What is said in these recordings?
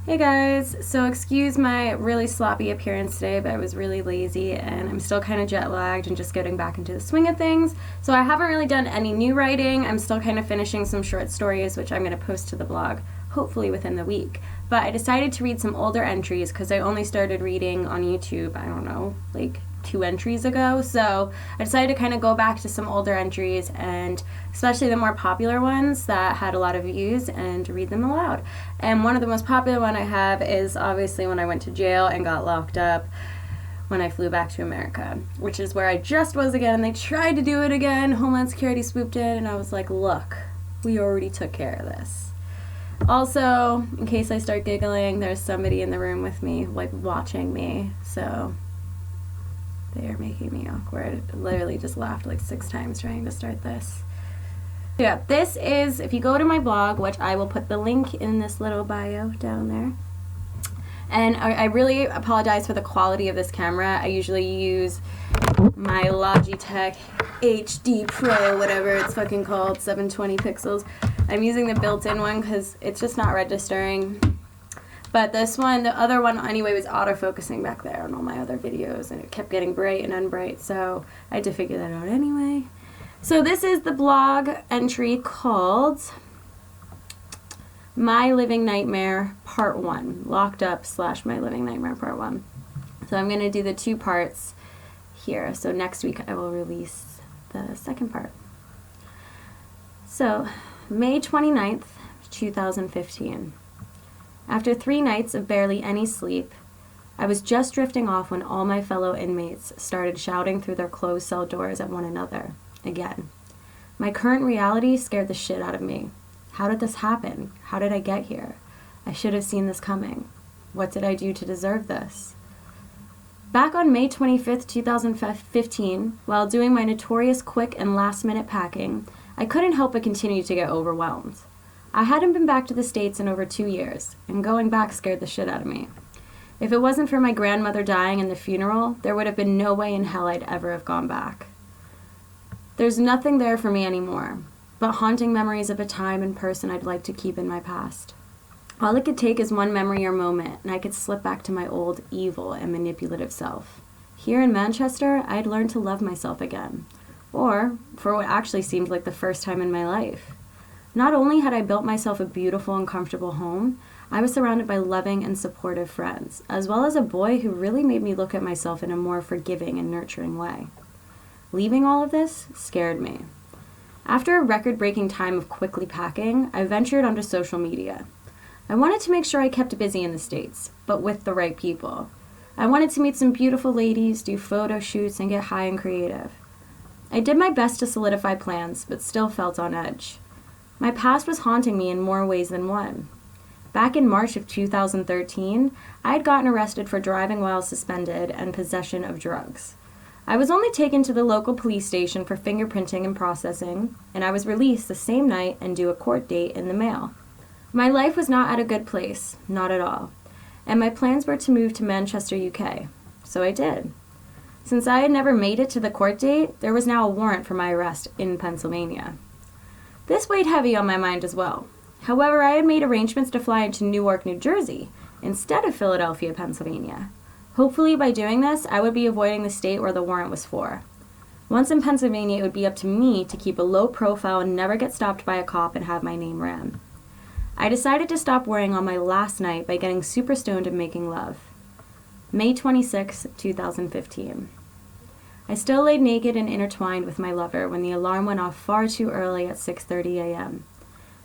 Hey guys, so excuse my really sloppy appearance today, but I was really lazy and I'm still kind of jet lagged and just getting back into the swing of things. So I haven't really done any new writing. I'm still kind of finishing some short stories, which I'm going to post to the blog, hopefully within the week. But I decided to read some older entries because I only started reading on YouTube, I don't know, like 2 entries ago. So I decided to kind of go back to some older entries, and especially the more popular ones that had a lot of views, and read them aloud. And one of the most popular one I have is obviously when I went to jail and got locked up when I flew back to America, which is where I just was again, and they tried to do it again. Homeland Security swooped in and I was like, look, we already took care of this. Also, in case I start giggling, there's somebody in the room with me, like watching me, so they are making me awkward. I literally just laughed like 6 times trying to start this. Yeah, this is, if you go to my blog, which I will put the link in this little bio down there. And I really apologize for the quality of this camera. I usually use my Logitech HD Pro, whatever it's fucking called, 720 pixels. I'm using the built-in one because it's just not registering. But this one, the other one anyway, was autofocusing back there on all my other videos, and it kept getting bright and unbright, so I had to figure that out anyway. So this is the blog entry called My Living Nightmare Part 1, Locked Up / My Living Nightmare Part 1. So I'm going to do the 2 parts here. So next week I will release the second part. So, May 29th, 2015. After 3 nights of barely any sleep, I was just drifting off when all my fellow inmates started shouting through their closed cell doors at one another, again. My current reality scared the shit out of me. How did this happen? How did I get here? I should have seen this coming. What did I do to deserve this? Back on May 25th, 2015, while doing my notorious quick and last-minute packing, I couldn't help but continue to get overwhelmed. I hadn't been back to the States in over 2 years, and going back scared the shit out of me. If it wasn't for my grandmother dying and the funeral, there would have been no way in hell I'd ever have gone back. There's nothing there for me anymore, but haunting memories of a time and person I'd like to keep in my past. All it could take is one memory or moment, and I could slip back to my old, evil, and manipulative self. Here in Manchester, I'd learned to love myself again, or for what actually seemed like the first time in my life. Not only had I built myself a beautiful and comfortable home, I was surrounded by loving and supportive friends, as well as a boy who really made me look at myself in a more forgiving and nurturing way. Leaving all of this scared me. After a record-breaking time of quickly packing, I ventured onto social media. I wanted to make sure I kept busy in the States, but with the right people. I wanted to meet some beautiful ladies, do photo shoots, and get high and creative. I did my best to solidify plans, but still felt on edge. My past was haunting me in more ways than one. Back in March of 2013, I had gotten arrested for driving while suspended and possession of drugs. I was only taken to the local police station for fingerprinting and processing, and I was released the same night and due a court date in the mail. My life was not at a good place, not at all, and my plans were to move to Manchester, UK. So I did. Since I had never made it to the court date, there was now a warrant for my arrest in Pennsylvania. This weighed heavy on my mind as well. However, I had made arrangements to fly into Newark, New Jersey, instead of Philadelphia, Pennsylvania. Hopefully, by doing this, I would be avoiding the state where the warrant was for. Once in Pennsylvania, it would be up to me to keep a low profile and never get stopped by a cop and have my name ran. I decided to stop worrying on my last night by getting super stoned and making love. May 26, 2015. I still laid naked and intertwined with my lover when the alarm went off far too early at 6:30 a.m.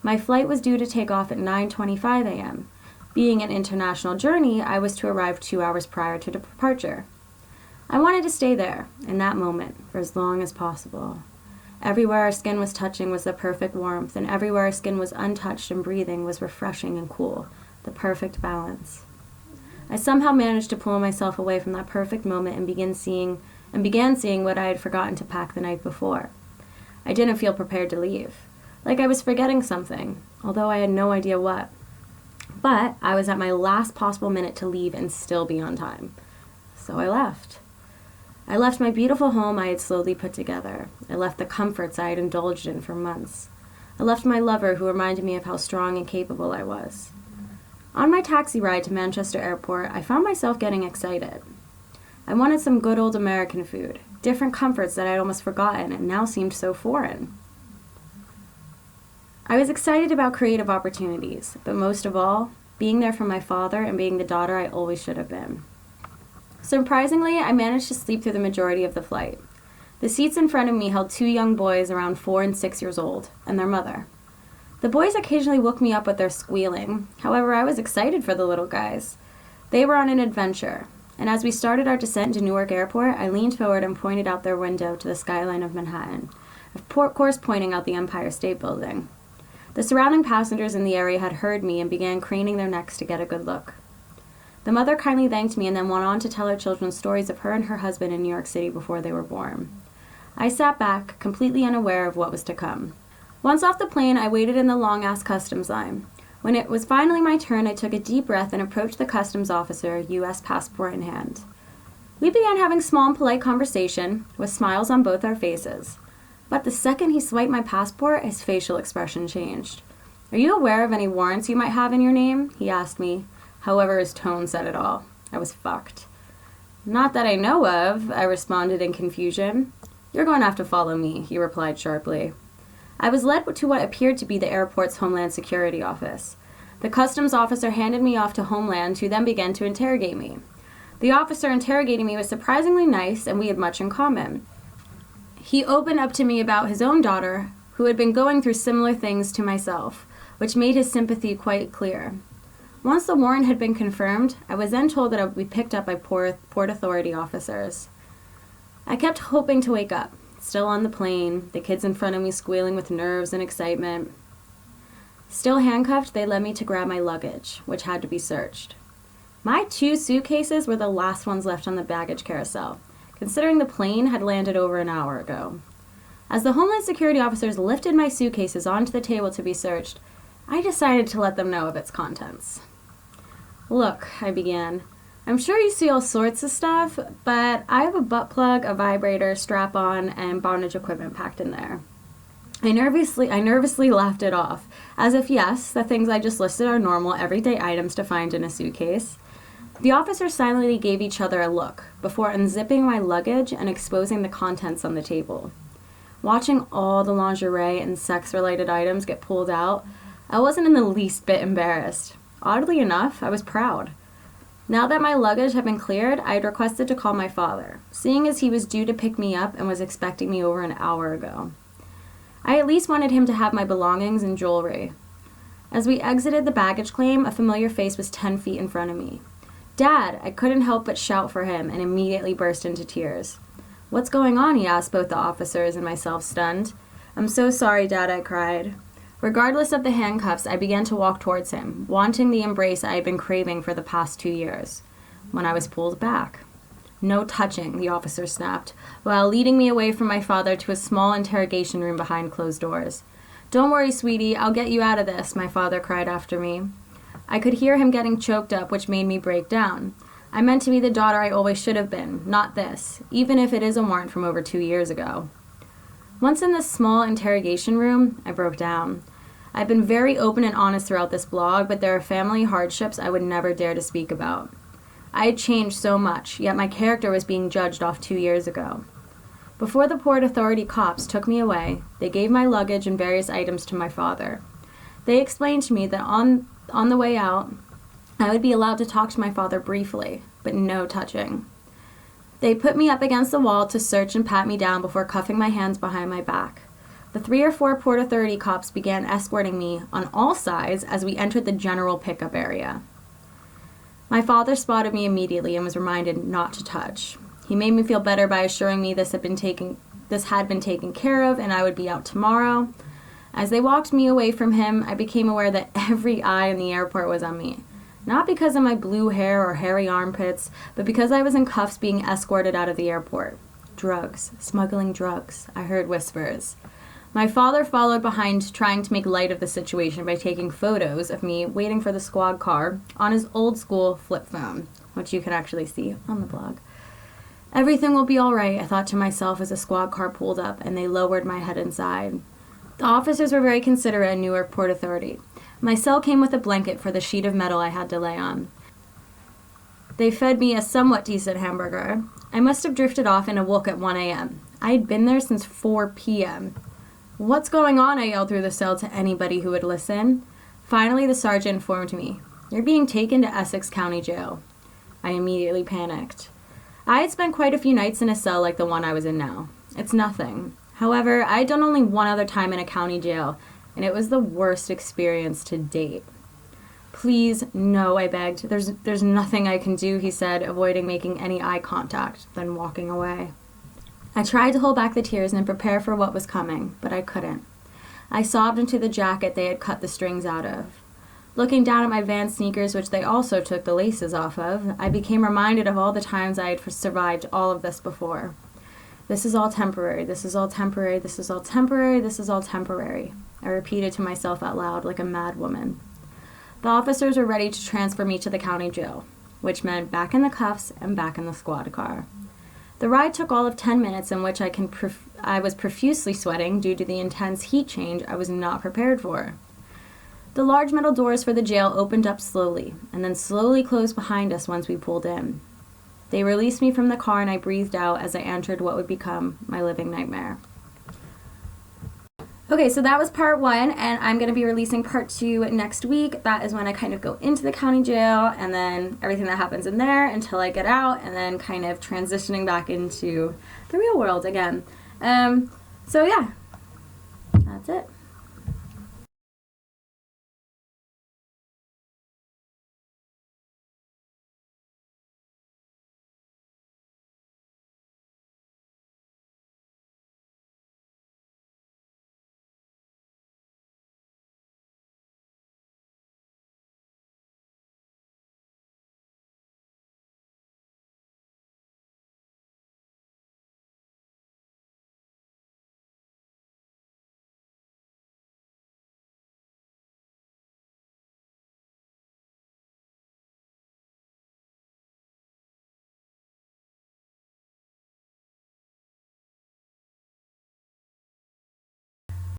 My flight was due to take off at 9:25 a.m. Being an international journey, I was to arrive 2 hours prior to departure. I wanted to stay there, in that moment, for as long as possible. Everywhere our skin was touching was the perfect warmth, and everywhere our skin was untouched and breathing was refreshing and cool, the perfect balance. I somehow managed to pull myself away from that perfect moment and began seeing what I had forgotten to pack the night before. I didn't feel prepared to leave. Like I was forgetting something, although I had no idea what. But I was at my last possible minute to leave and still be on time. So I left. I left my beautiful home I had slowly put together. I left the comforts I had indulged in for months. I left my lover who reminded me of how strong and capable I was. On my taxi ride to Manchester Airport, I found myself getting excited. I wanted some good old American food, different comforts that I'd almost forgotten and now seemed so foreign. I was excited about creative opportunities, but most of all, being there for my father and being the daughter I always should have been. Surprisingly, I managed to sleep through the majority of the flight. The seats in front of me held 2 young boys around 4 and 6 years old, and their mother. The boys occasionally woke me up with their squealing. However, I was excited for the little guys. They were on an adventure, and as we started our descent to Newark Airport, I leaned forward and pointed out their window to the skyline of Manhattan, of course pointing out the Empire State Building. The surrounding passengers in the area had heard me and began craning their necks to get a good look. The mother kindly thanked me and then went on to tell her children stories of her and her husband in New York City before they were born. I sat back, completely unaware of what was to come. Once off the plane, I waited in the long-ass customs line. When it was finally my turn, I took a deep breath and approached the customs officer, U.S. passport in hand. We began having small and polite conversation, with smiles on both our faces. But the second he swiped my passport, his facial expression changed. "Are you aware of any warrants you might have in your name?" he asked me. However, his tone said it all. I was fucked. "Not that I know of," I responded in confusion. "You're going to have to follow me," he replied sharply. I was led to what appeared to be the airport's Homeland Security office. The customs officer handed me off to Homeland, who then began to interrogate me. The officer interrogating me was surprisingly nice, and we had much in common. He opened up to me about his own daughter, who had been going through similar things to myself, which made his sympathy quite clear. Once the warrant had been confirmed, I was then told that I would be picked up by Port Authority officers. I kept hoping to wake up, still on the plane, the kids in front of me squealing with nerves and excitement. Still handcuffed, they led me to grab my luggage, which had to be searched. My 2 suitcases were the last ones left on the baggage carousel, considering the plane had landed over an hour ago. As the Homeland Security officers lifted my suitcases onto the table to be searched, I decided to let them know of its contents. "Look," I began, "I'm sure you see all sorts of stuff, but I have a butt plug, a vibrator, strap-on, and bondage equipment packed in there." I nervously laughed it off, as if yes, the things I just listed are normal, everyday items to find in a suitcase. The officers silently gave each other a look, before unzipping my luggage and exposing the contents on the table. Watching all the lingerie and sex-related items get pulled out, I wasn't in the least bit embarrassed. Oddly enough, I was proud. Now that my luggage had been cleared, I had requested to call my father, seeing as he was due to pick me up and was expecting me over an hour ago. I at least wanted him to have my belongings and jewelry. As we exited the baggage claim, a familiar face was 10 feet in front of me. "Dad!" I couldn't help but shout for him and immediately burst into tears. "What's going on?" he asked, both the officers and myself stunned. "I'm so sorry, Dad," I cried. Regardless of the handcuffs, I began to walk towards him, wanting the embrace I had been craving for the past 2 years, when I was pulled back. "No touching," the officer snapped, while leading me away from my father to a small interrogation room behind closed doors. "Don't worry, sweetie, I'll get you out of this," my father cried after me. I could hear him getting choked up, which made me break down. I meant to be the daughter I always should have been, not this, even if it is a warrant from over 2 years ago. Once in this small interrogation room, I broke down. I've been very open and honest throughout this blog, but there are family hardships I would never dare to speak about. I had changed so much, yet my character was being judged off 2 years ago. Before the Port Authority cops took me away, they gave my luggage and various items to my father. They explained to me that on the way out, I would be allowed to talk to my father briefly, but no touching. They put me up against the wall to search and pat me down before cuffing my hands behind my back. The 3 or 4 Port Authority cops began escorting me on all sides as we entered the general pickup area. My father spotted me immediately and was reminded not to touch. He made me feel better by assuring me this had been taken care of and I would be out tomorrow. As they walked me away from him, I became aware that every eye in the airport was on me. Not because of my blue hair or hairy armpits, but because I was in cuffs being escorted out of the airport. "Drugs, smuggling drugs," I heard whispers. My father followed behind, trying to make light of the situation by taking photos of me waiting for the squad car on his old school flip phone, which you can actually see on the blog. Everything will be all right, I thought to myself as the squad car pulled up and they lowered my head inside. The officers were very considerate in Newark Port Authority. My cell came with a blanket for the sheet of metal I had to lay on. They fed me a somewhat decent hamburger. I must have drifted off and awoke at 1 a.m. I had been there since 4 p.m. "What's going on?" I yelled through the cell to anybody who would listen. Finally, the sergeant informed me, "You're being taken to Essex County Jail." I immediately panicked. I had spent quite a few nights in a cell like the one I was in now. It's nothing. However, I had done only one other time in a county jail, and it was the worst experience to date. "Please, no," I begged. There's nothing I can do," he said, avoiding making any eye contact, then walking away. I tried to hold back the tears and prepare for what was coming, but I couldn't. I sobbed into the jacket they had cut the strings out of. Looking down at my Vans sneakers, which they also took the laces off of, I became reminded of all the times I had survived all of this before. "This is all temporary, this is all temporary, this is all temporary, this is all temporary," I repeated to myself out loud like a mad woman. The officers were ready to transfer me to the county jail, which meant back in the cuffs and back in the squad car. The ride took all of 10 minutes, in which I was profusely sweating due to the intense heat change I was not prepared for. The large metal doors for the jail opened up slowly, and then slowly closed behind us once we pulled in. They released me from the car, and I breathed out as I entered what would become my living nightmare. Okay, so that was part 1, and I'm going to be releasing part 2 next week. That is when I kind of go into the county jail, and then everything that happens in there until I get out, and then kind of transitioning back into the real world again. So yeah, that's it.